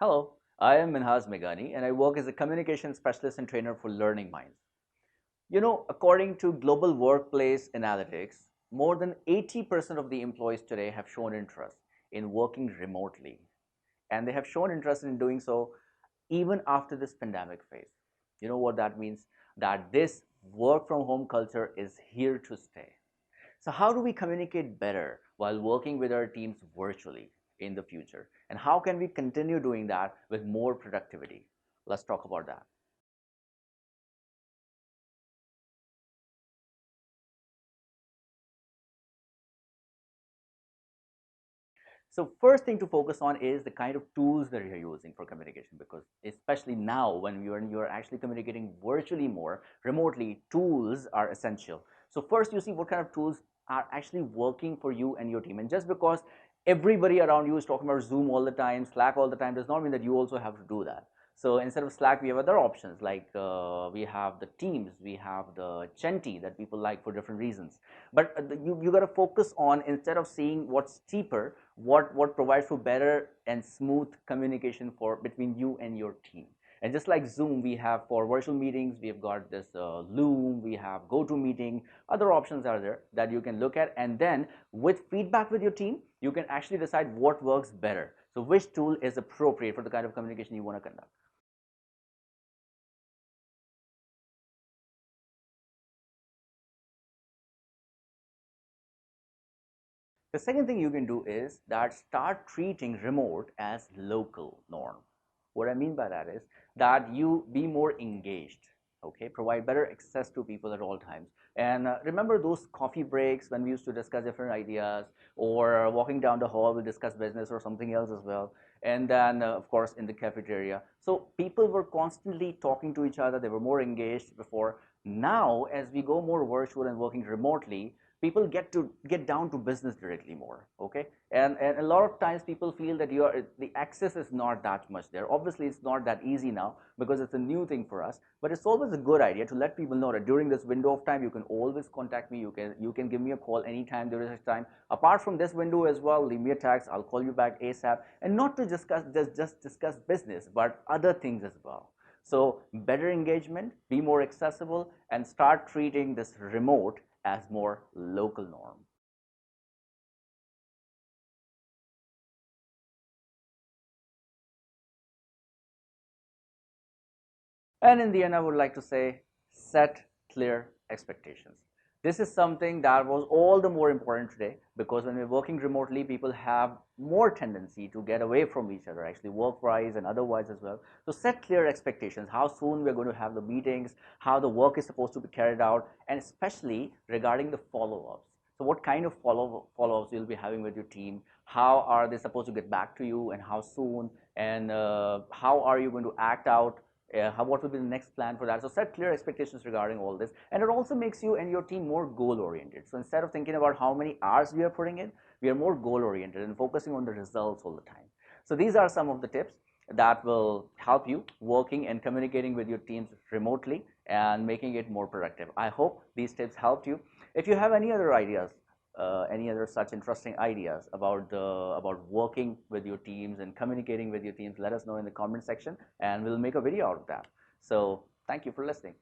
Hello, I am Minhas Meghani and I work as a communication specialist and trainer for Learning Minds. According to Global Workplace Analytics, more than 80% of the employees today have shown interest in working remotely. And they have shown interest in doing so even after this pandemic phase. You know what that means? That this work from home culture is here to stay. So how do we communicate better while working with our teams virtually in the future? And how can we continue doing that with more productivity? Let's talk about that. So first thing to focus on is the kind of tools that you're using for communication, because especially now when you're actually communicating virtually more remotely, tools are essential. So first you see what kind of tools are actually working for you and your team. And just because everybody around you is talking about Zoom all the time, Slack all the time, does not mean that you also have to do that. So instead of Slack, we have other options like we have the Teams, we have the Chenti that people like for different reasons. But you got to focus on, instead of seeing what's cheaper, what provides for better and smooth communication for between you and your team. And just like Zoom, we have for virtual meetings, we have got this Loom, we have GoToMeeting. Other options are there that you can look at, and then with feedback with your team, you can actually decide what works better. So which tool is appropriate for the kind of communication you want to conduct. The second thing you can do is that start treating remote as local norm. What I mean by that is that you be more engaged, okay? Provide better access to people at all times. And remember those coffee breaks when we used to discuss different ideas, or walking down the hall, we discuss business or something else as well. And then, of course, in the cafeteria. So people were constantly talking to each other. They were more engaged before. Now, as we go more virtual and working remotely, people get down to business directly more, okay? And a lot of times people feel that the access is not that much there. Obviously it's not that easy now because it's a new thing for us, but it's always a good idea to let people know that during this window of time you can always contact me. You can give me a call anytime there is a time. Apart from this window as well, leave me a text, I'll call you back ASAP. And not to discuss just discuss business, but other things as well. So better engagement, be more accessible, and start treating this remote as more local norm. And in the end, I would like to say, set clear expectations. This is something that was all the more important today, because when we're working remotely, people have more tendency to get away from each other, actually work-wise and otherwise as well. So set clear expectations, how soon we're going to have the meetings, how the work is supposed to be carried out, and especially regarding the follow-ups. So what kind of follow-ups you'll be having with your team? How are they supposed to get back to you, and how soon? And how are you going to act out? What will be the next plan for that? So set clear expectations regarding all this, and it also makes you and your team more goal oriented. So instead of thinking about how many hours we are putting in, we are more goal oriented and focusing on the results all the time. So these are some of the tips that will help you working and communicating with your teams remotely and making it more productive. I hope these tips helped you. If you have any other ideas, any other such interesting ideas about working with your teams and communicating with your teams, let us know in the comment section, and we'll make a video out of that. So thank you for listening.